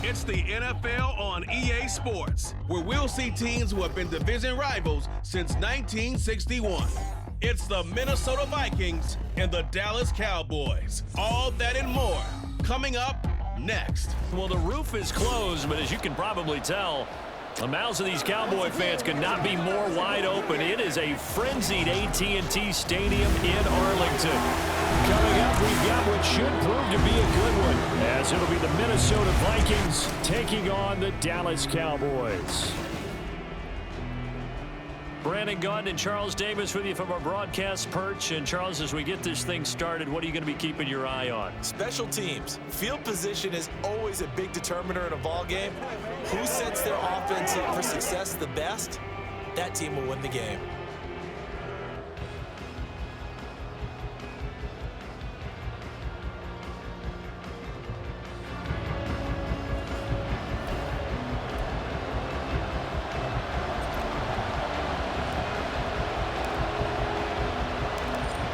It's the NFL on EA Sports, where we'll see teams who have been division rivals since 1961. It's the Minnesota Vikings and the Dallas Cowboys. All that and more coming up next. Well, the roof is closed, but as you can probably tell, the mouths of these Cowboy fans could not be more wide open. It is a frenzied AT&T Stadium in Arlington. Coming up, we've got what should prove to be a good one, as it'll be the Minnesota Vikings taking on the Dallas Cowboys. Brandon Gunn and Charles Davis with you from our broadcast perch. And Charles, as we get this thing started, what are you going to be keeping your eye on? Special teams. Field position is always a big determiner in a ball game. Who sets their offense up for success the best, that team will win the game.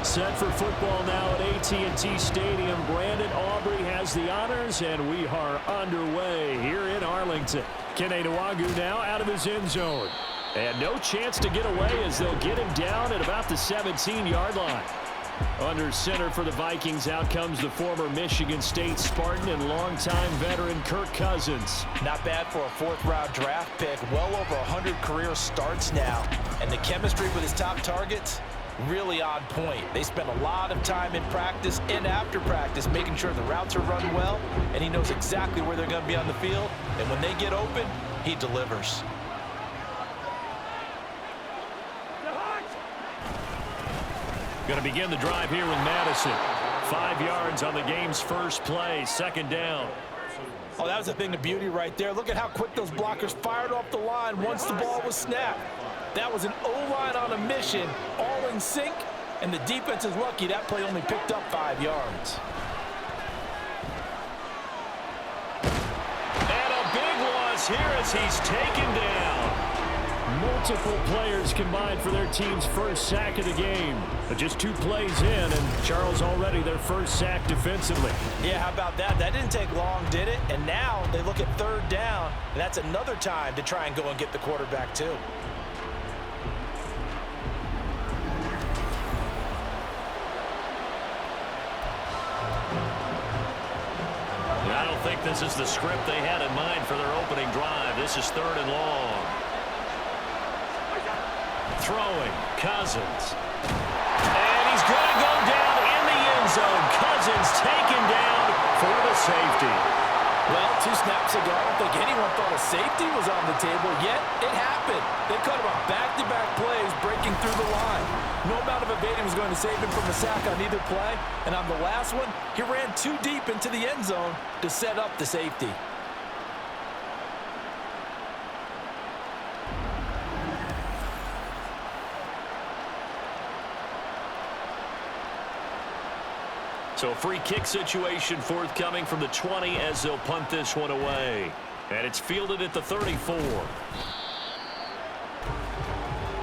Set for football now at AT&T Stadium. Brandon Aubrey has the honors, and we are underway here in Arlington. Kene Nwagu now out of his end zone. And no chance to get away as they'll get him down at about the 17-yard line. Under center for the Vikings, out comes the former Michigan State Spartan and longtime veteran Kirk Cousins. Not bad for a fourth-round draft pick. Well over 100 career starts now. And the chemistry with his top targets, really on point. They spend a lot of time in practice and after practice making sure the routes are run well, and he knows exactly where they're going to be on the field. And when they get open, he delivers. Going to begin the drive here with Madison. 5 yards on the game's first play, second down. Oh, that was a thing of beauty right there. Look at how quick those blockers fired off the line once the ball was snapped. That was an O-line on a mission, all in sync, and the defense is lucky that play only picked up 5 yards. And a big loss here as he's taken down. Multiple players combined for their team's first sack of the game. But just 2 plays in, and Charles already their first sack defensively. Yeah, how about that? That didn't take long, did it? And now they look at third down, and that's another time to try and go and get the quarterback too. I don't think this is the script they had in mind for their opening drive. This is third and long. Throwing, Cousins. And he's going to go down in the end zone. Cousins taken down for the safety. Well, 2 snaps ago, I don't think anyone thought a safety was on the table, yet it happened. They cut him on back-to-back plays, breaking through the line. No amount of evading was going to save him from a sack on either play. And on the last one, he ran too deep into the end zone to set up the safety. So a free kick situation forthcoming from the 20 as they'll punt this one away. And it's fielded at the 34.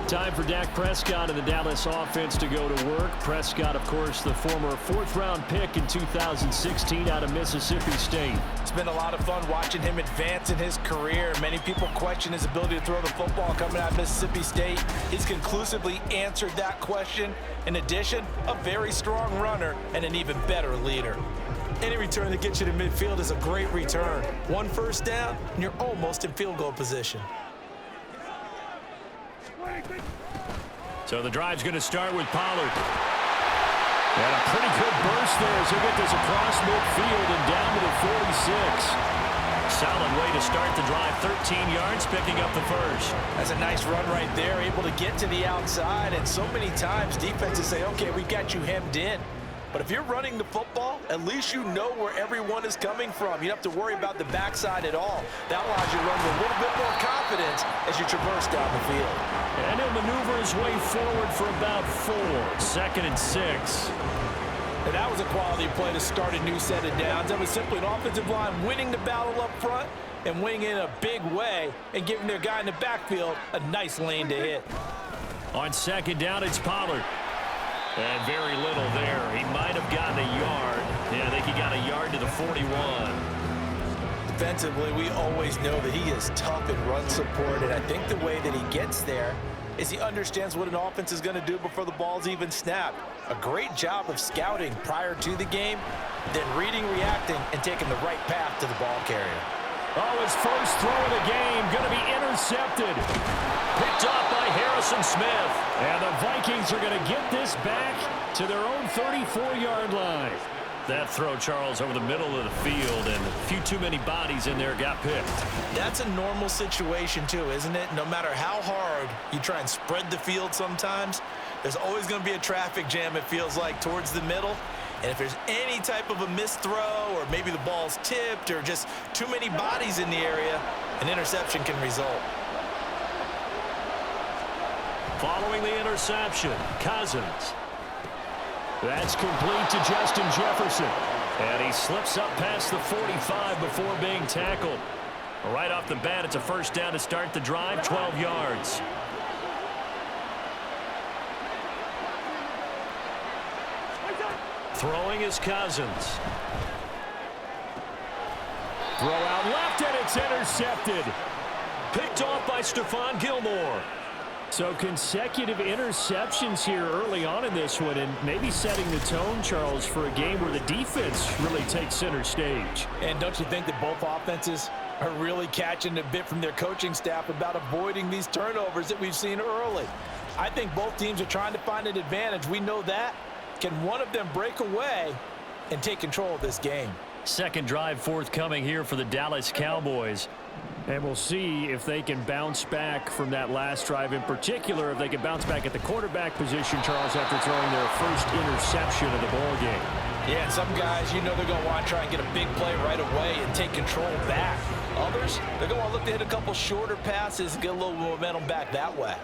Time for Dak Prescott and the Dallas offense to go to work. Prescott, of course, the former 4th-round pick in 2016 out of Mississippi State. It's been a lot of fun watching him advance in his career. Many people question his ability to throw the football coming out of Mississippi State. He's conclusively answered that question. In addition, a very strong runner and an even better leader. Any return that gets you to midfield is a great return. 1 first down, and you're almost in field goal position. So the drive's going to start with Pollard. And a pretty good burst there as he'll get this across midfield and down to the 46. Solid way to start the drive. 13 yards, picking up the first. That's a nice run right there, able to get to the outside. And so many times defenses say, okay, we got you hemmed in. But if you're running the football, at least you know where everyone is coming from. You don't have to worry about the backside at all. That allows you to run with a little bit more confidence as you traverse down the field. And he'll maneuver his way forward for about 4. 2nd and 6. And that was a quality play to start a new set of downs. That was simply an offensive line winning the battle up front and winning in a big way and giving their guy in the backfield a nice lane to hit. On 2nd down, it's Pollard. And very little there. He might have gotten a yard. Yeah, I think he got a yard to the 41. defensively, we always know that he is tough in run support, and I think the way that he gets there is he understands what an offense is going to do before the ball's even snapped. A great job of scouting prior to the game, then reading, reacting, and taking the right path to the ball carrier. Oh, his first throw of the game going to be intercepted. Picked off by Harrison Smith. And the Vikings are going to get this back to their own 34-yard line. That throw, Charles, over the middle of the field, and a few too many bodies in there got picked. That's a normal situation, too, isn't it? No matter how hard you try and spread the field sometimes, there's always going to be a traffic jam, it feels like, towards the middle. And if there's any type of a missed throw, or maybe the ball's tipped, or just too many bodies in the area, an interception can result. Following the interception, Cousins. That's complete to Justin Jefferson. And he slips up past the 45 before being tackled. Right off the bat, it's a first down to start the drive, 12 yards. Throwing is Cousins. Throw out left, and it's intercepted. Picked off by Stephon Gilmore. So consecutive interceptions here early on in this one, and maybe setting the tone, Charles, for a game where the defense really takes center stage. And don't you think that both offenses are really catching a bit from their coaching staff about avoiding these turnovers that we've seen early? I think both teams are trying to find an advantage. We know that. Can one of them break away and take control of this game? Second drive forthcoming here for the Dallas Cowboys. And we'll see if they can bounce back from that last drive, in particular, if they can bounce back at the quarterback position, Charles, after throwing their first interception of the ball game. Yeah, and some guys, you know they're going to want to try and get a big play right away and take control back. Others, they're going to look to hit a couple shorter passes and get a little momentum back that way.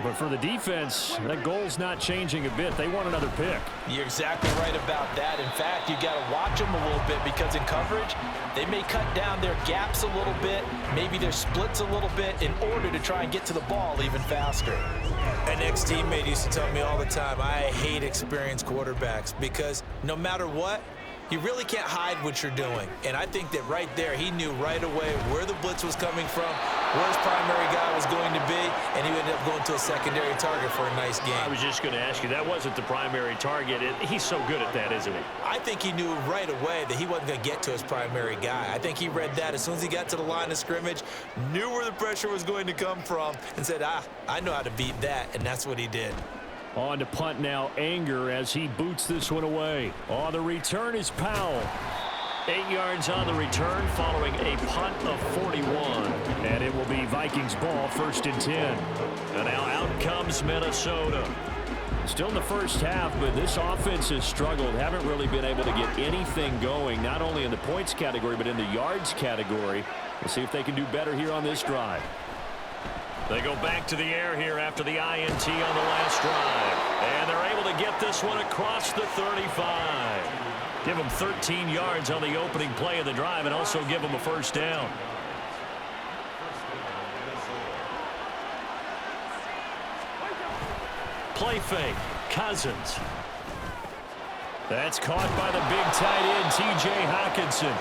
But for the defense, that goal's not changing a bit. They want another pick. You're exactly right about that. In fact, you got to watch them a little bit, because in coverage, they may cut down their gaps a little bit, maybe their splits a little bit, in order to try and get to the ball even faster. An ex-teammate used to tell me all the time, I hate experienced quarterbacks, because no matter what, you really can't hide what you're doing. And I think that right there, he knew right away where the blitz was coming from, where his primary guy was going to be, and he ended up going to a secondary target for a nice game. I was just going to ask you, that wasn't the primary target. He's so good at that, isn't he? I think he knew right away that he wasn't going to get to his primary guy. I think he read that as soon as he got to the line of scrimmage, knew where the pressure was going to come from, and said, I know how to beat that, and that's what he did. On to punt now, Anger, as he boots this one away. On the return is Powell. 8 yards on the return following a punt of 41. And it will be Vikings ball, 1st and 10. And now out comes Minnesota. Still in the first half, but this offense has struggled. Haven't really been able to get anything going, not only in the points category, but in the yards category. We'll see if they can do better here on this drive. They go back to the air here after the INT on the last drive. And they're able to get this one across the 35. Give them 13 yards on the opening play of the drive, and also give them a first down. Play fake. Cousins. That's caught by the big tight end, T.J. Hockenson.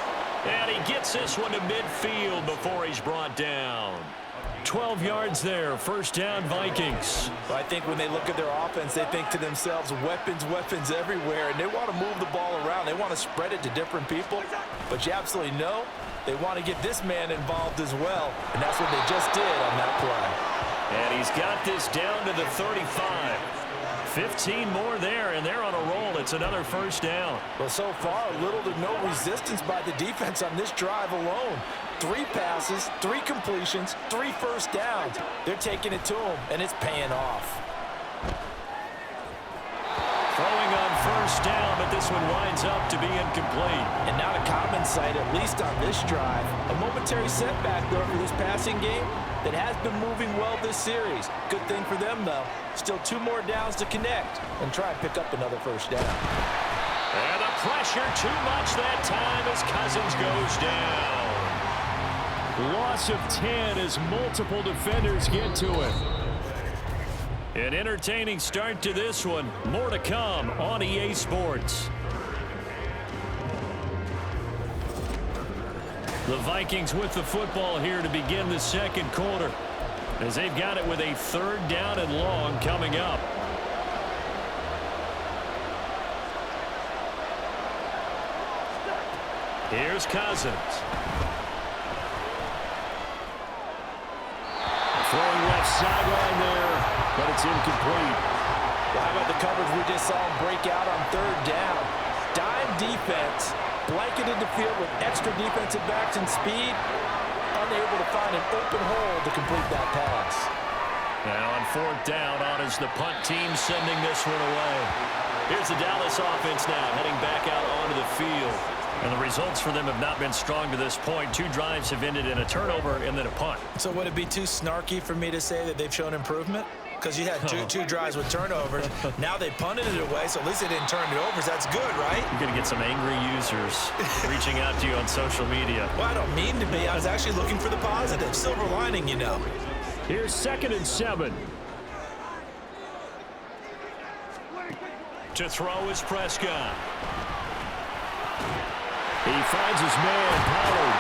And he gets this one to midfield before he's brought down. 12 yards there, first down Vikings. Well, I think when they look at their offense, they think to themselves, weapons, weapons everywhere, and they want to move the ball around. They want to spread it to different people, but you absolutely know they want to get this man involved as well, and that's what they just did on that play. And he's got this down to the 35. 15 more there, and they're on a roll. It's another first down. Well, so far, little to no resistance by the defense on this drive alone. 3 passes, 3 completions, 3 first downs. They're taking it to him, and it's paying off. Throwing on first down, but this one winds up to be incomplete. And not a common sight, at least on this drive. A momentary setback, though, for this passing game that has been moving well this series. Good thing for them, though. Still 2 more downs to connect and try and pick up another first down. And the pressure too much that time as Cousins goes down. Loss of 10 as multiple defenders get to it. An entertaining start to this one. More to come on EA Sports. The Vikings with the football here to begin the second quarter, as they've got it with a 3rd down and long coming up. Here's Cousins. Throwing left sideline there, but it's incomplete. Well, how about the coverage we just saw him break out on 3rd down? Dime defense, blanketed the field with extra defensive backs and speed, unable to find an open hole to complete that pass. Now on 4th down, on is the punt team sending this one away. Here's the Dallas offense now, heading back out onto the field. And the results for them have not been strong to this point. 2 drives have ended in a turnover and then a punt. So would it be too snarky for me to say that they've shown improvement? Because you had two drives with turnovers. Now they punted it away, so at least they didn't turn it over. So that's good, right? You're going to get some angry users reaching out to you on social media. Well, I don't mean to be. I was actually looking for the positive. Silver lining, you know. Here's 2nd and 7. To throw is Prescott. He finds his man, Pollard.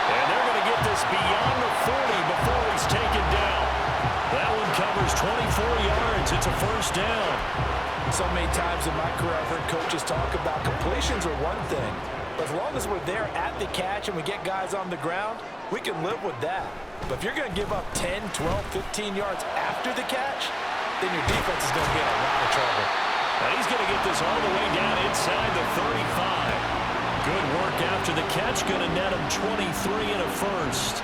And they're going to get this beyond the 40 before he's taken down. That one covers 24 yards. It's a 1st down. So many times in my career I've heard coaches talk about completions are one thing. But as long as we're there at the catch and we get guys on the ground, we can live with that. But if you're going to give up 10, 12, 15 yards after the catch, then your defense is going to be in a lot of trouble. Now he's going to get this all the way down inside the 35. Good work after the catch, going to net him 23 and a 1st.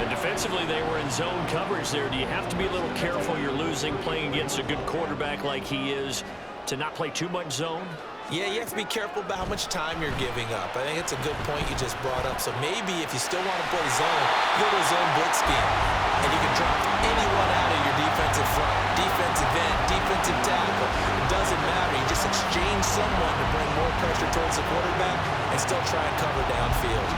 And defensively, they were in zone coverage there. Do you have to be a little careful? You're losing, playing against a good quarterback like he is, to not play too much zone? Yeah, you have to be careful about how much time you're giving up. I think it's a good point you just brought up. So maybe if you still want to play zone, go to a zone blitz scheme. And you can drop anyone out of your defensive front, defensive end, defensive tackle. It doesn't matter. You just exchange someone to bring more pressure towards the quarterback and still try and cover downfield.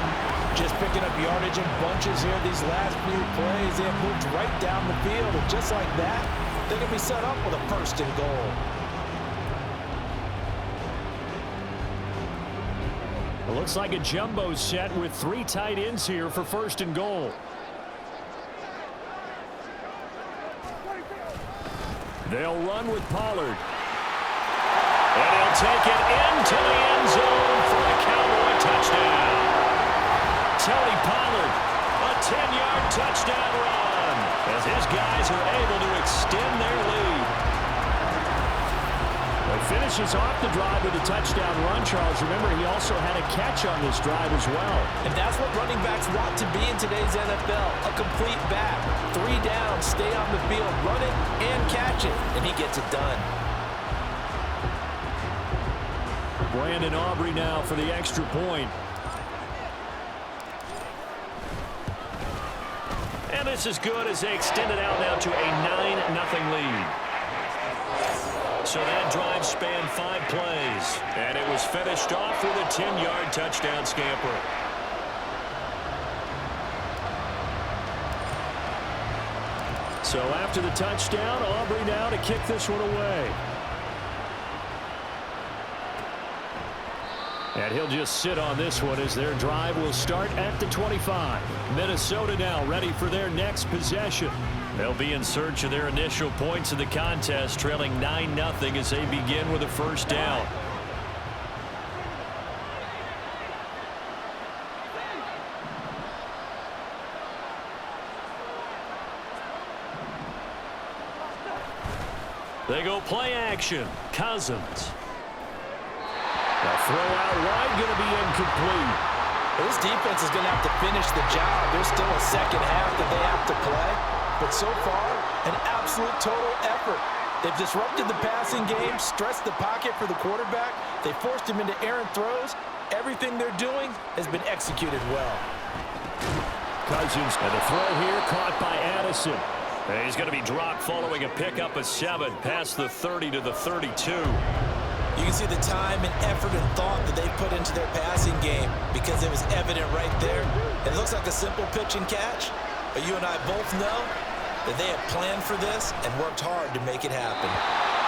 Just picking up yardage in bunches here these last few plays. They have moved right down the field. And just like that, they're going to be set up with a 1st and goal. It looks like a jumbo set with 3 tight ends here for 1st and goal. They'll run with Pollard. And he'll take it into the end zone for a Cowboy touchdown. Tony Pollard, a 10-yard touchdown run, as his guys are able to extend their lead. He finishes off the drive with a touchdown run, Charles. Remember, he also had a catch on this drive as well. And that's what running backs want to be in today's NFL, a complete back. 3 down, stay on the field, run it and catch it, and he gets it done. Brandon Aubrey now for the extra point. And this is good as they extend it out now to a 9-0 lead. So that drive spanned 5 plays, and it was finished off with a 10-yard touchdown scamper. So after the touchdown, Aubrey now to kick this one away. And he'll just sit on this one as their drive will start at the 25. Minnesota now ready for their next possession. They'll be in search of their initial points of the contest, trailing 9-0 as they begin with a 1st down. They go play action. Cousins. The throw out wide going to be incomplete. This defense is going to have to finish the job. There's still a second half that they have to play. But so far, an absolute total effort. They've disrupted the passing game, stressed the pocket for the quarterback. They forced him into errant throws. Everything they're doing has been executed well. Cousins, and the throw here caught by Addison. And he's going to be dropped following a pickup of 7 past the 30 to the 32. You can see the time and effort and thought that they put into their passing game because it was evident right there. It looks like a simple pitch and catch, but you and I both know that they have planned for this and worked hard to make it happen.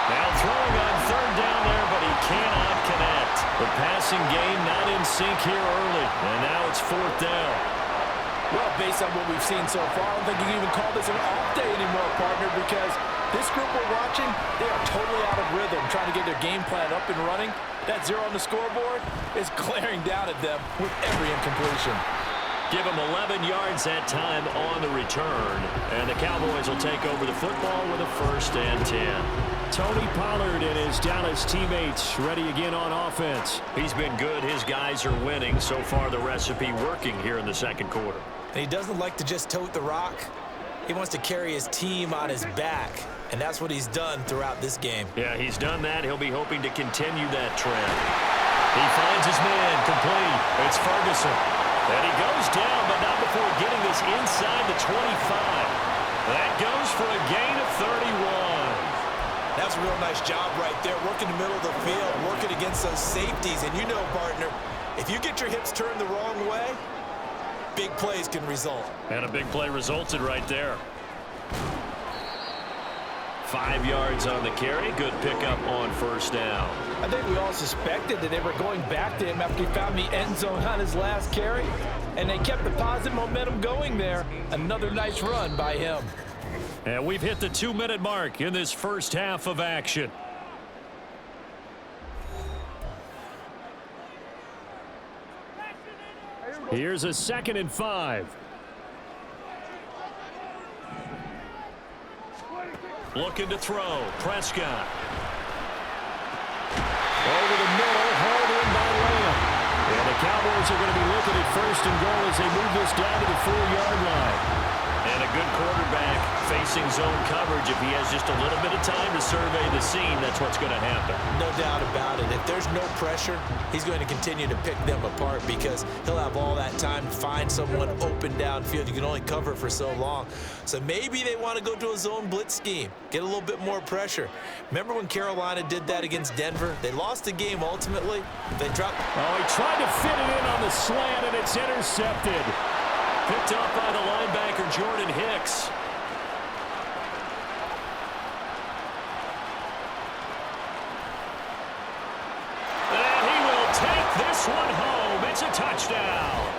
Now throwing on third down there, but he cannot connect. The passing game not in sync here early, and now it's fourth down. Well, based on what we've seen so far, I don't think you can even call this an off day anymore, partner, because this group we're watching, they are totally out of rhythm, trying to get their game plan up and running. That 0 on the scoreboard is glaring down at them with every incompletion. Give them 11 yards that time on the return, and the Cowboys will take over the football with a 1st and 10. Tony Pollard and his Dallas teammates ready again on offense. He's been good. His guys are winning. So far, the recipe working here in the second quarter. And he doesn't like to just tote the rock. He wants to carry his team on his back, and that's what he's done throughout this game. Yeah, he's done that. He'll be hoping to continue that trend. He finds his man complete. It's Ferguson. And he goes down, but not before getting this inside the 25. That goes for a gain of 31. That's a real nice job right there, working the middle of the field, working against those safeties. And you know, partner, if you get your hips turned the wrong way, big plays can result. And a big play resulted right there. 5 yards on the carry. Good pickup on 1st down. I think we all suspected that they were going back to him after he found the end zone on his last carry. And they kept the positive momentum going there. Another nice run by him. And we've hit the 2-minute mark in this first half of action. Here's a 2nd and 5. Looking to throw. Prescott. Over the middle, hauled in by Lamb. And the Cowboys are going to be looking at 1st and goal as they move this down to the 4-yard line. And a good quarterback facing zone coverage. If he has just a little bit of time to survey the scene, that's what's going to happen. No doubt about it. If there's no pressure, he's going to continue to pick them apart because he'll have all that time to find someone open downfield. You can only cover for so long. So maybe they want to go to a zone blitz scheme, get a little bit more pressure. Remember when Carolina did that against Denver? They lost the game ultimately. They dropped. Oh, he tried to fit it in on the slant, and it's intercepted. Picked up by the linebacker, Jordan Hicks. And he will take this one home. It's a touchdown.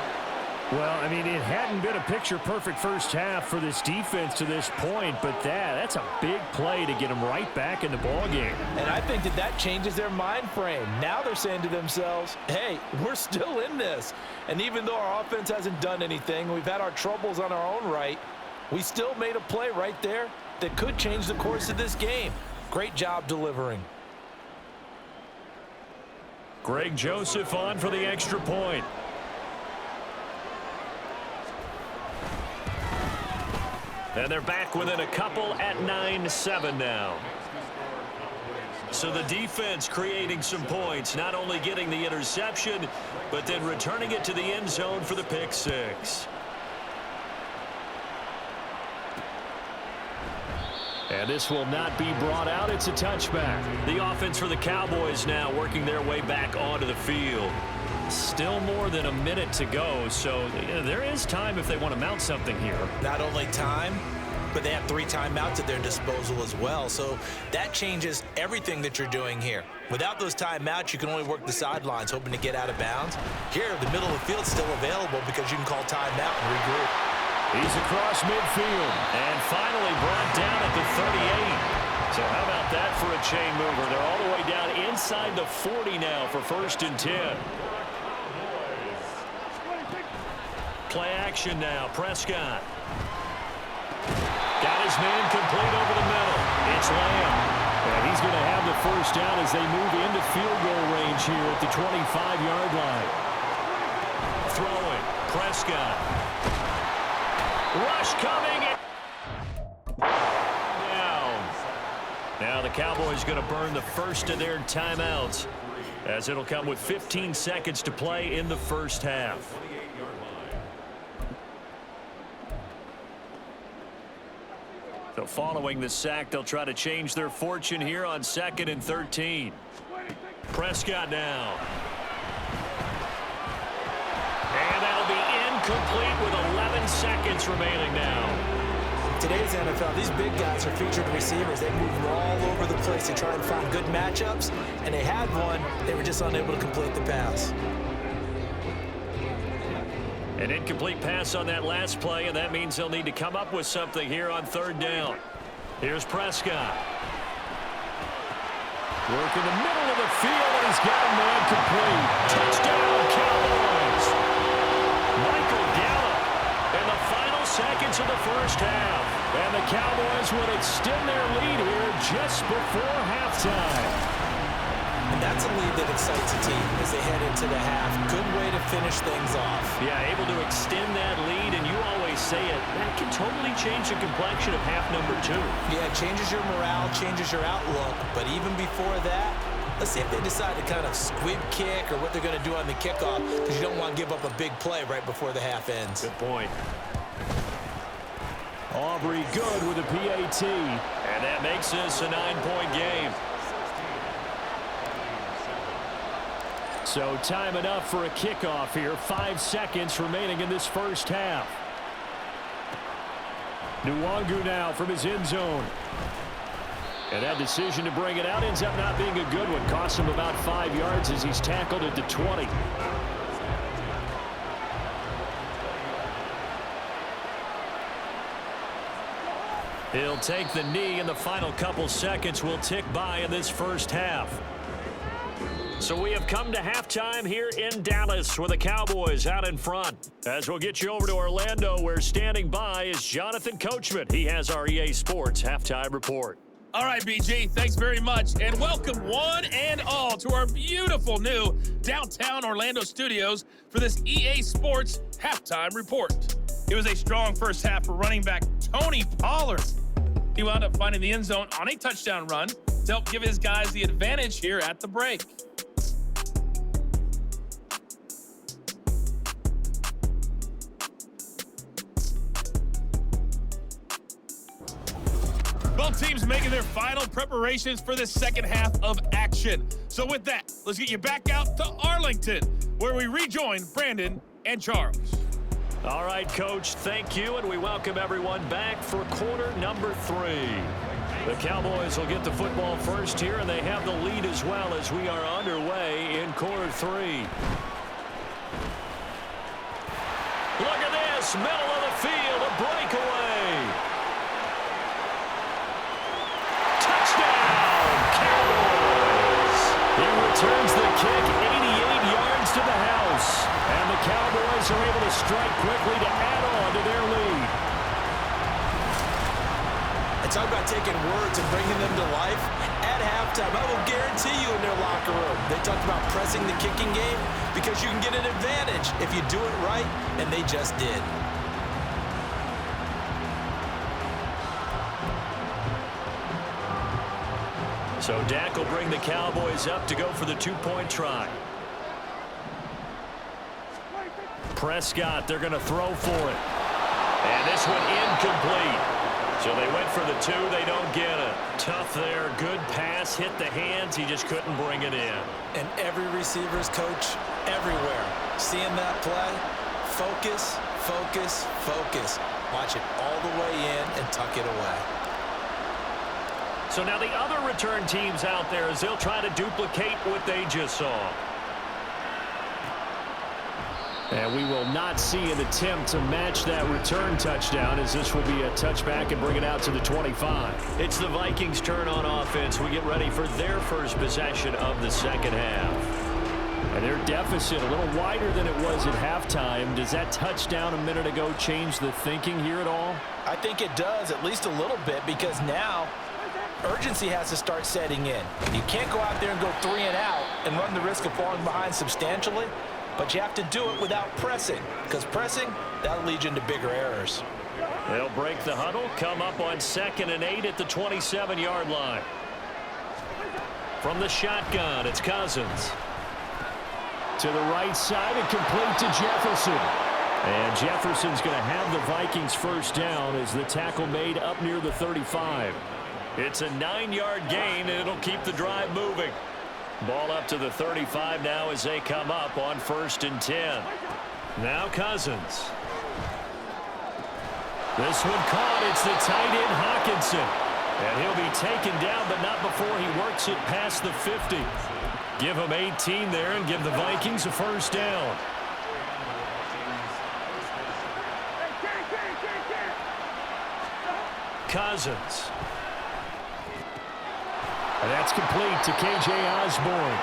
Well, I mean, it hadn't been a picture-perfect first half for this defense to this point, but that's a big play to get them right back in the ballgame. And I think that changes their mind frame. Now they're saying to themselves, hey, we're still in this. And even though our offense hasn't done anything, we've had our troubles on our own right, we still made a play right there that could change the course of this game. Great job delivering. Greg Joseph on for the extra point. And they're back within a couple at 9-7 now. So the defense creating some points, not only getting the interception, but then returning it to the end zone for the pick six. And this will not be brought out. It's a touchback. The offense for the Cowboys now working their way back onto the field. Still more than a minute to go, so there is time if they want to mount something here. Not only time, but they have 3 timeouts at their disposal as well, so that changes everything that you're doing here. Without those timeouts, you can only work the sidelines, hoping to get out of bounds. Here, the middle of the field's still available because you can call timeout and regroup. He's across midfield and finally brought down at the 38. So how about that for a chain mover? They're all the way down inside the 40 now for 1st and 10. Play action now. Prescott. Got his man complete over the middle. It's Lamb. And he's going to have the 1st down as they move into field goal range here at the 25-yard line. Throwing. Prescott. Rush coming. Down. Now the Cowboys going to burn the first of their timeouts as it'll come with 15 seconds to play in the first half. So following the sack, they'll try to change their fortune here on 2nd and 13. Prescott now. And that'll be incomplete with 11 seconds remaining now. Today's NFL, these big guys are featured receivers. They move all over the place to try and find good matchups, and they had one. They were just unable to complete the pass. An incomplete pass on that last play, and that means they'll need to come up with something here on third down. Here's Prescott. Work in the middle of the field, and he's got a man complete. Touchdown, Cowboys. Michael Gallup in the final seconds of the first half. And the Cowboys will extend their lead here just before halftime. And that's a lead that excites a team as they head into the half. Good way to finish things off. Yeah, able to extend that lead, and you always say it, that can totally change the complexion of half number 2. Yeah, it changes your morale, changes your outlook. But even before that, let's see if they decide to kind of squib kick or what they're going to do on the kickoff, because you don't want to give up a big play right before the half ends. Good point. Aubrey good with a PAT. And that makes this a 9-point game. So time enough for a kickoff here. 5 seconds remaining in this first half. Nwangu now from his end zone. And that decision to bring it out ends up not being a good one. Cost him about 5 yards as he's tackled at the 20. He'll take the knee, and the final couple seconds will tick by in this first half. So we have come to halftime here in Dallas with the Cowboys out in front. As we'll get you over to Orlando, where standing by is Jonathan Coachman. He has our EA Sports halftime report. All right, BG, thanks very much, and welcome one and all to our beautiful new downtown Orlando studios for this EA Sports halftime report. It was a strong first half for running back Tony Pollard. He wound up finding the end zone on a touchdown run to help give his guys the advantage here at the break. Both teams making their final preparations for the second half of action. So with that, let's get you back out to Arlington, where we rejoin Brandon and Charles. All right, Coach, thank you, and we welcome everyone back for quarter number 3. The Cowboys will get the football first here, and they have the lead as well as we are underway in quarter 3. Look at this, middle of the field, a breakaway. Touchdown, Cowboys! He returns the kick 88 yards to the house. And the Cowboys are able to strike quickly to add on to their lead. I talk about taking words and bringing them to life. At halftime, I will guarantee you in their locker room, they talked about pressing the kicking game because you can get an advantage if you do it right, and they just did. So Dak will bring the Cowboys up to go for the 2-point try. Prescott, they're going to throw for it. And this one incomplete. So they went for the 2, they don't get it. Tough there, good pass, hit the hands, he just couldn't bring it in. And every receiver's coach everywhere, seeing that play, focus, focus, focus. Watch it all the way in and tuck it away. So now the other return teams out there as they'll try to duplicate what they just saw. And we will not see an attempt to match that return touchdown, as this will be a touchback and bring it out to the 25. It's the Vikings' turn on offense. We get ready for their first possession of the second half. And their deficit a little wider than it was at halftime. Does that touchdown a minute ago change the thinking here at all? I think it does, at least a little bit, because now urgency has to start setting in. You can't go out there and go 3 and out and run the risk of falling behind substantially. But you have to do it without pressing, because pressing, that'll lead you into bigger errors. They'll break the huddle, come up on 2nd and 8 at the 27-yard line. From the shotgun, it's Cousins. To the right side and complete to Jefferson. And Jefferson's going to have the Vikings first down as the tackle made up near the 35. It's a 9-yard gain, and it'll keep the drive moving. Ball up to the 35 now as they come up on 1st and 10. Now Cousins. This one caught. It's the tight end Hawkinson. And he'll be taken down, but not before he works it past the 50. Give him 18 there and give the Vikings a first down. Cousins. And that's complete to K.J. Osborne.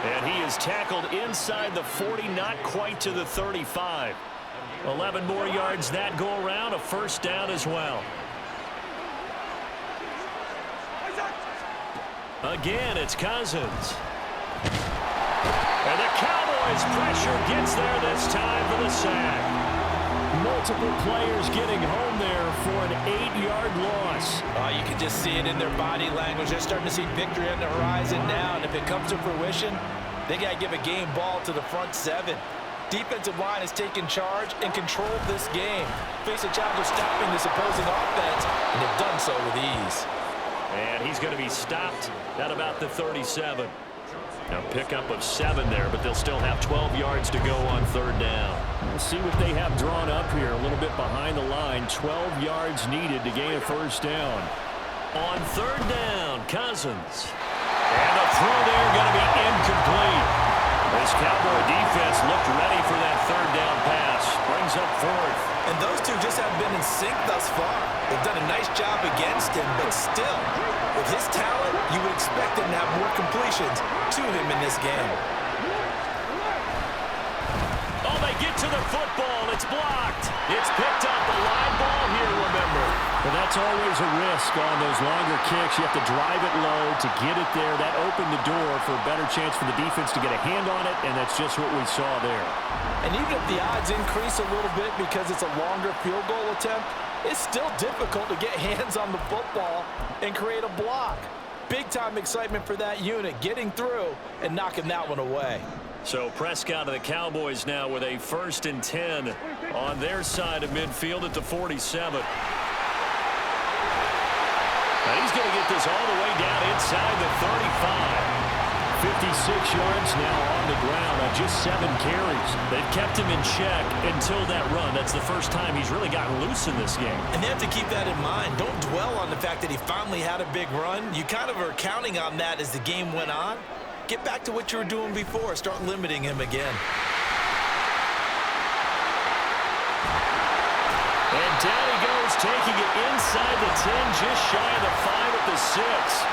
And he is tackled inside the 40, not quite to the 35. 11 more yards that go around, a first down as well. Again, it's Cousins. And the Cowboys pressure gets there this time for the sack. Multiple players getting home there for an 8-yard loss. You can just see it in their body language. They're starting to see victory on the horizon now, and if it comes to fruition, they got to give a game ball to the front seven. Defensive line has taken charge and controlled this game. Face a challenge of stopping this opposing offense, and they've done so with ease. And he's going to be stopped at about the 37. Now pickup of 7 there, but they'll still have 12 yards to go on third down. We'll see what they have drawn up here. A little bit behind the line. 12 yards needed to gain a first down. On third down, Cousins. And the throw there going to be incomplete. This Cowboy defense looked ready for that third down pass. Brings up fourth. And those two just haven't been in sync thus far. They've done a nice job against him, but still, with his talent, you would expect him to have more completions to him in this game. Oh, they get to the football. It's blocked. It's picked up. The live ball here, remember. But that's always a risk on those longer kicks. You have to drive it low to get it there. That opened the door for a better chance for the defense to get a hand on it, and that's just what we saw there. And even if the odds increase a little bit because it's a longer field goal attempt, it's still difficult to get hands on the football and create a block. Big-time excitement for that unit, getting through and knocking that one away. So Prescott of the Cowboys now with a 1st and 10 on their side of midfield at the 47. Now he's going to get this all the way down inside the 35. 56 yards now on the ground on just 7 carries. They've kept him in check until that run. That's the first time he's really gotten loose in this game. And they have to keep that in mind. Don't dwell on the fact that he finally had a big run. You kind of are counting on that as the game went on. Get back to what you were doing before. Start limiting him again. And down he goes, taking it inside the 10, just shy of the 5 at the 6.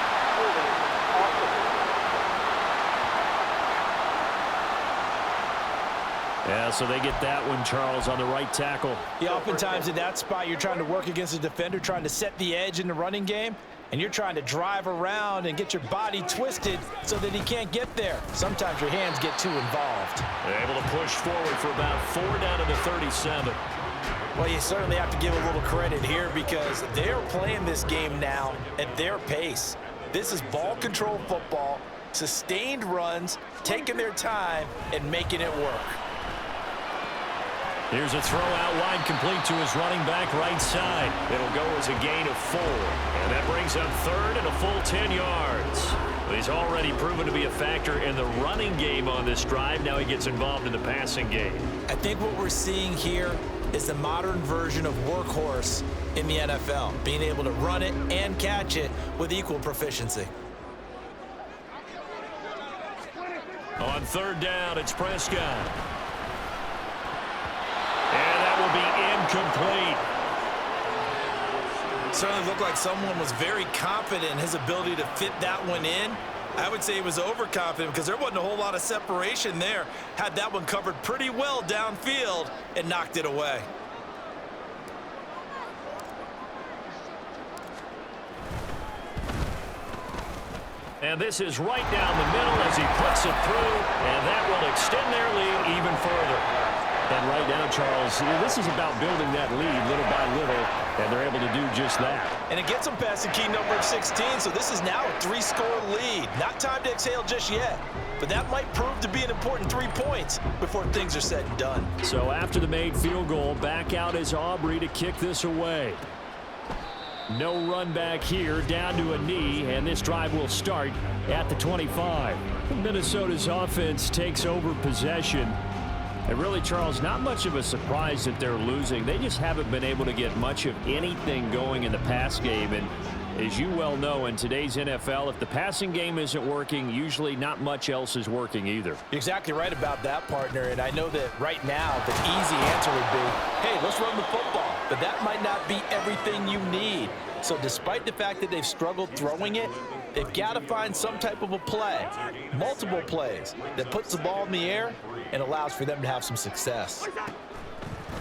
Yeah, so they get that one, Charles, on the right tackle. Yeah, oftentimes in that spot, you're trying to work against a defender, trying to set the edge in the running game, and you're trying to drive around and get your body twisted so that he can't get there. Sometimes your hands get too involved. They're able to push forward for about 4 down to the 37. Well, you certainly have to give a little credit here because they're playing this game now at their pace. This is ball control football, sustained runs, taking their time, and making it work. Here's a throw out wide, complete to his running back right side. It'll go as a gain of 4. And that brings up third and a full 10 yards. But he's already proven to be a factor in the running game on this drive. Now he gets involved in the passing game. I think what we're seeing here is the modern version of workhorse in the NFL, being able to run it and catch it with equal proficiency. On third down, it's Prescott. And that will be incomplete. Certainly looked like someone was very confident in his ability to fit that one in. I would say he was overconfident because there wasn't a whole lot of separation there. Had that one covered pretty well downfield and knocked it away. And this is right down the middle as he puts it through, and that will extend their lead even further. And right now, Charles, this is about building that lead little by little, and they're able to do just that. And it gets them past the key number of 16, so this is now a 3-score lead. Not time to exhale just yet, but that might prove to be an important 3 points before things are said and done. So after the made field goal, back out is Aubrey to kick this away. No run back here, down to a knee, and this drive will start at the 25. Minnesota's offense takes over possession. And really, Charles, not much of a surprise that they're losing. They just haven't been able to get much of anything going in the pass game. And as you well know, in today's NFL, if the passing game isn't working, usually not much else is working either. You're exactly right about that, partner. And I know that right now the easy answer would be, hey, let's run the football. But that might not be everything you need. So despite the fact that they've struggled throwing it, they've got to find some type of a play, multiple plays, that puts the ball in the air and allows for them to have some success.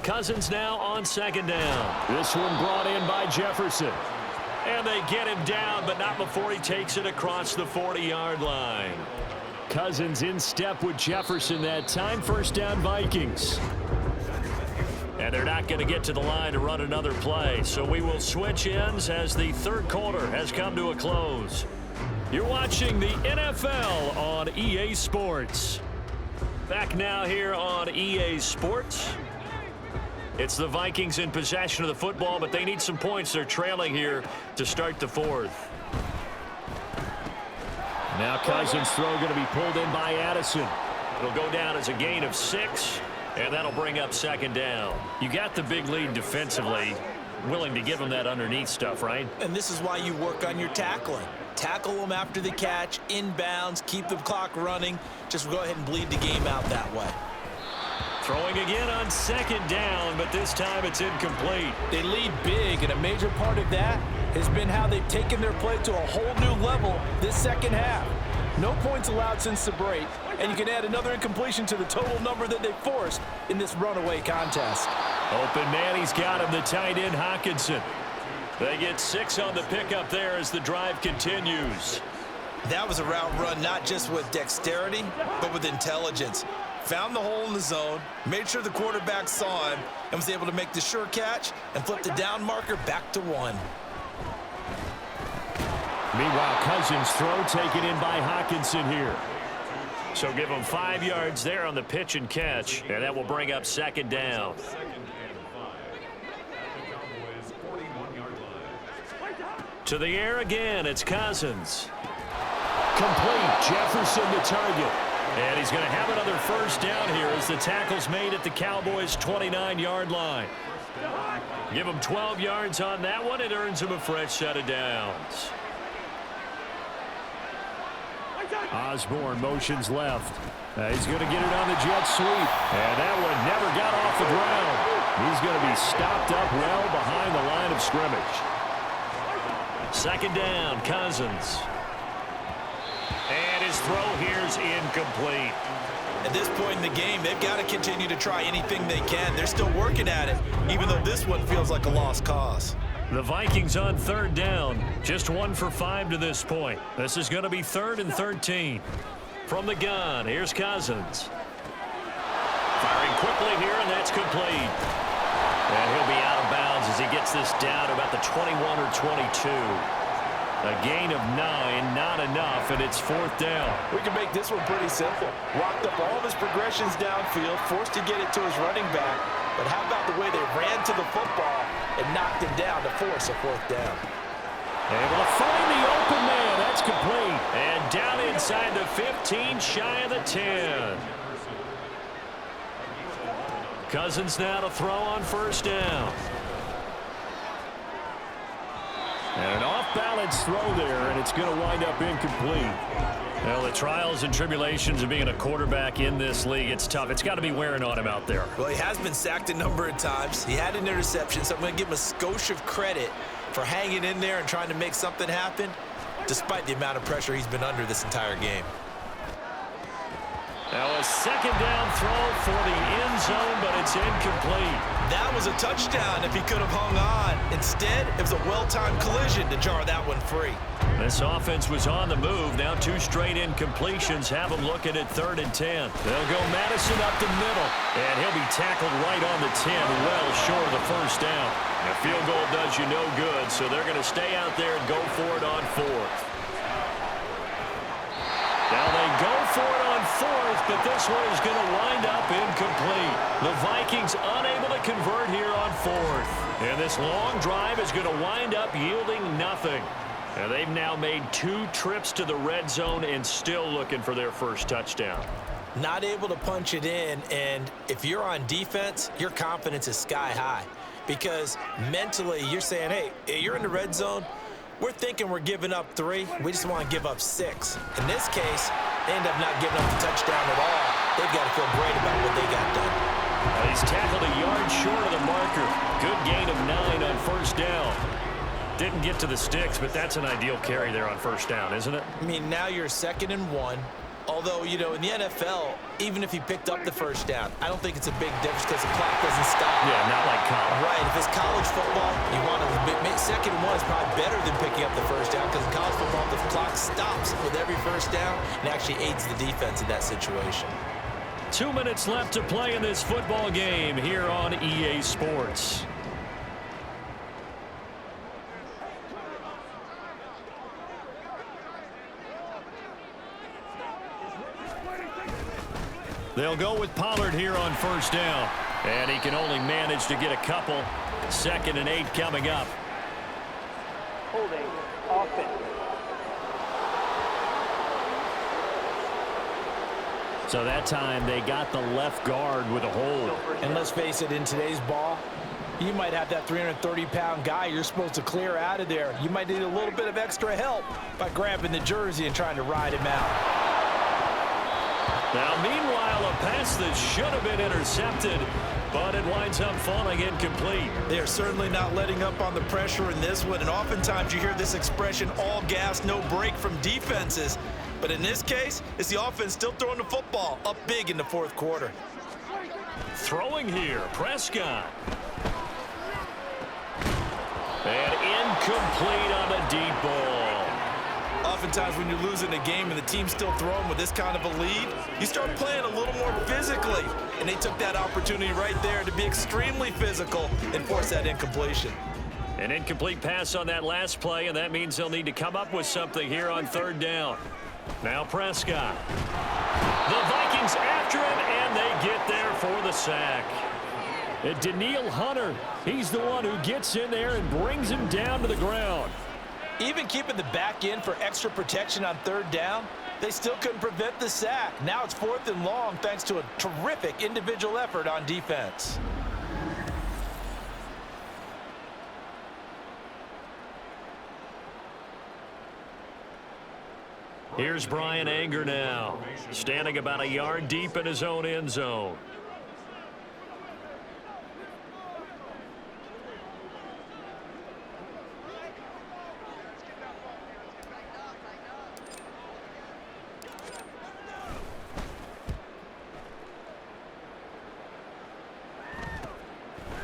Cousins now on second down. This one brought in by Jefferson. And they get him down, but not before he takes it across the 40-yard line. Cousins in step with Jefferson that time. First down, Vikings. And they're not going to get to the line to run another play. So we will switch ends as the third quarter has come to a close. You're watching the NFL on EA Sports. Back now here on EA Sports. It's the Vikings in possession of the football, but they need some points. They're trailing here to start the fourth. Now Cousins' throw going to be pulled in by Addison. It'll go down as a gain of 6, and that'll bring up second down. You got the big lead defensively, willing to give them that underneath stuff, right? And this is why you work on your tackling. Tackle them after the catch, inbounds, keep the clock running. Just go ahead and bleed the game out that way. Throwing again on second down, but this time it's incomplete. They lead big, and a major part of that has been how they've taken their play to a whole new level this second half. No points allowed since the break, and you can add another incompletion to the total number that they forced in this runaway contest. Open man, he's got him, the tight end Hawkinson. They get 6 on the pickup there as the drive continues. That was a route run not just with dexterity, but with intelligence. Found the hole in the zone, made sure the quarterback saw him, and was able to make the sure catch and flip the down marker back to 1. Meanwhile, Cousins' throw taken in by Hawkinson here. So give him 5 yards there on the pitch and catch, and that will bring up second down. To the air again, it's Cousins. Complete, Jefferson the target. And he's going to have another first down here as the tackle's made at the Cowboys' 29-yard line. Give him 12 yards on that one. It earns him a fresh set of downs. Osborne motions left. He's going to get it on the jet sweep. And that one never got off the ground. He's going to be stopped up well behind the line of scrimmage. Second down, Cousins. And his throw here's incomplete. At this point in the game, they've got to continue to try anything they can. They're still working at it, even though this one feels like a lost cause. The Vikings on third down, just 1 for 5 to this point. This is going to be 3rd and 13. From the gun, here's Cousins. Firing quickly here, and that's complete. And he'll be out of bounds as he gets this down to about the 21 or 22. A gain of 9, not enough, and it's 4th down. We can make this one pretty simple. Walked up all of his progressions downfield, forced to get it to his running back. But how about the way they ran to the football and knocked him down to force a 4th down? Able to find the open man. That's complete. And down inside the 15, shy of the 10. Cousins now to throw on first down. And an off-balance throw there, and it's going to wind up incomplete. Well, the trials and tribulations of being a quarterback in this league, it's tough. It's got to be wearing on him out there. Well, he has been sacked a number of times. He had an interception, so I'm going to give him a skosh of credit for hanging in there and trying to make something happen, despite the amount of pressure he's been under this entire game. Now a second down throw for the end zone, but it's incomplete. That was a touchdown if he could have hung on. Instead, it was a well-timed collision to jar that one free. This offense was on the move. Now 2 straight incompletions have them looking at 3rd and 10. They'll go Madison up the middle, and he'll be tackled right on the 10, well short of the first down. A field goal does you no good, so they're going to stay out there and go for it on 4th. Now they go for it on 4th, but this one is going to wind up incomplete. The Vikings unable to convert here on 4th. And this long drive is going to wind up yielding nothing. And they've now made 2 trips to the red zone and still looking for their first touchdown. not able to punch it in, and if you're on defense, your confidence is sky high because mentally you're saying, hey, you're in the red zone, we're thinking we're giving up 3, we just want to give up 6. In this case, they end up not giving up the touchdown at all. They've got to feel great about what they got done. He's tackled a yard short of the marker. Good gain of 9 on first down. Didn't get to the sticks, but that's an ideal carry there on first down, isn't it? I mean, now you're 2nd and 1. Although, you know, in the NFL, even if he picked up the first down, I don't think it's a big difference because the clock doesn't stop. Yeah, not like college. Right. If it's college football, you want to 2nd and 1 is probably better than picking up the first down because in college football, the clock stops with every first down and actually aids the defense in that situation. 2 minutes left to play in this football game here on EA Sports. They'll go with Pollard here on first down. And he can only manage to get a couple. 2nd and 8 coming up. Holding offense. So that time they got the left guard with a hold. And let's face it, in today's ball, you might have that 330-pound guy you're supposed to clear out of there. You might need a little bit of extra help by grabbing the jersey and trying to ride him out. Now, meanwhile, a pass that should have been intercepted, but it winds up falling incomplete. They are certainly not letting up on the pressure in this one, and oftentimes you hear this expression, all gas, no break from defenses. But in this case, it's the offense still throwing the football up big in the 4th quarter. Throwing here, Prescott. And incomplete on a deep ball. Oftentimes when you're losing a game and the team's still throwing with this kind of a lead, you start playing a little more physically. And they took that opportunity right there to be extremely physical and force that incompletion. An incomplete pass on that last play, and that means they'll need to come up with something here on 3rd down. Now Prescott. The Vikings after him, and they get there for the sack. And Daniil Hunter, he's the one who gets in there and brings him down to the ground. Even keeping the back in for extra protection on 3rd down, they still couldn't prevent the sack. Now it's 4th and long thanks to a terrific individual effort on defense. Here's Brian Anger now, standing about a yard deep in his own end zone.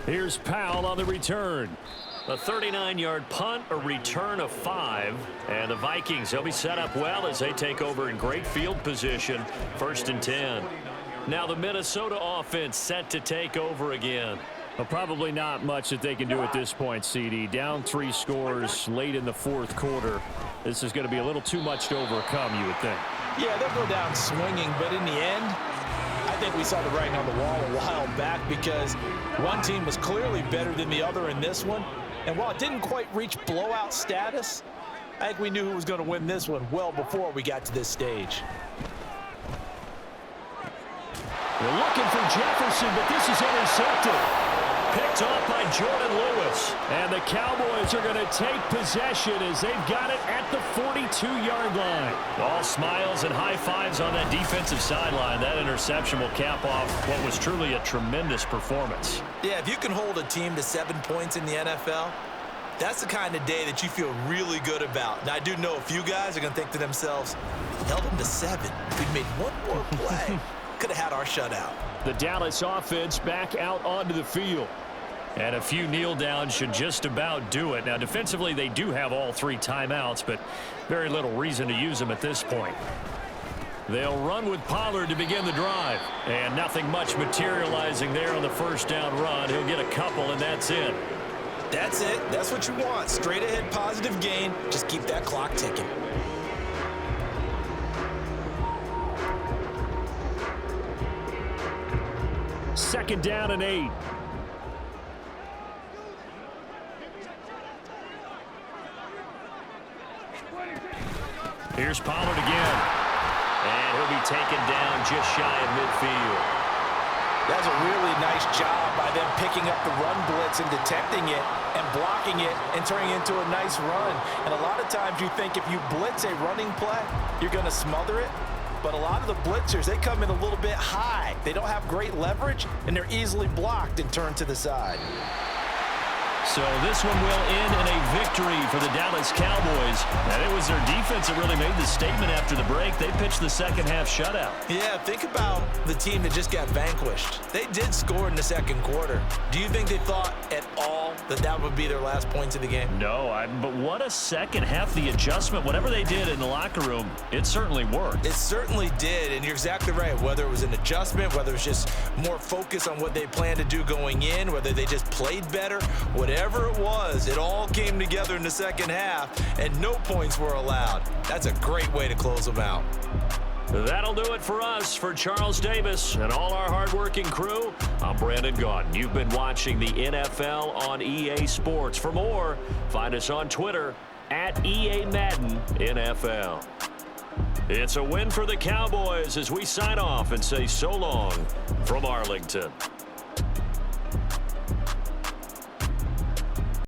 Here's Powell on the return. A 39-yard punt, a return of 5. And the Vikings, they'll be set up well as they take over in great field position. 1st and 10. Now the Minnesota offense set to take over again. Well, probably not much that they can do at this point, CD. Down 3 scores late in the 4th quarter. This is going to be a little too much to overcome, you would think. Yeah, they'll go down swinging, but in the end, I think we saw the writing on the wall a while back because one team was clearly better than the other in this one. And while it didn't quite reach blowout status, I think we knew who was going to win this one well before we got to this stage. They're looking for Jefferson, but this is intercepted. Picked off by Jordan Lewis. And the Cowboys are going to take possession as they've got it at the 42-yard line. All smiles and high fives on that defensive sideline. That interception will cap off what was truly a tremendous performance. Yeah, if you can hold a team to 7 points in the NFL, that's the kind of day that you feel really good about. Now, I do know a few guys are going to think to themselves, held them to 7. If we'd made one more play, could have had our shutout. The Dallas offense back out onto the field. And a few kneel downs should just about do it. Now, defensively, they do have all 3 timeouts, but very little reason to use them at this point. They'll run with Pollard to begin the drive. And nothing much materializing there on the first down run. He'll get a couple, and that's it. That's it. That's what you want. Straight ahead positive gain. Just keep that clock ticking. Second down and 8. Here's Pollard again. And he'll be taken down just shy of midfield. That's a really nice job by them picking up the run blitz and detecting it and blocking it and turning it into a nice run. And a lot of times you think if you blitz a running play, you're going to smother it. But a lot of the blitzers, they come in a little bit high. They don't have great leverage, and they're easily blocked and turned to the side. So this one will end in a victory for the Dallas Cowboys. And it was their defense that really made the statement after the break. They pitched the second half shutout. Yeah, think about the team that just got vanquished. They did score in the second quarter. Do you think they thought at all that that would be their last points of the game? No, but what a second half. The adjustment, whatever they did in the locker room, it certainly worked. It certainly did, and you're exactly right. Whether it was an adjustment, whether it was just more focus on what they planned to do going in, whether they just played better, whatever it was, it all came together in the second half, and no points were allowed. That's a great way to close them out. That'll do it for us. For Charles Davis and all our hardworking crew, I'm Brandon Gaudin. You've been watching the NFL on EA Sports. For more, find us on Twitter at EA Madden NFL. It's a win for the Cowboys as we sign off and say so long from Arlington.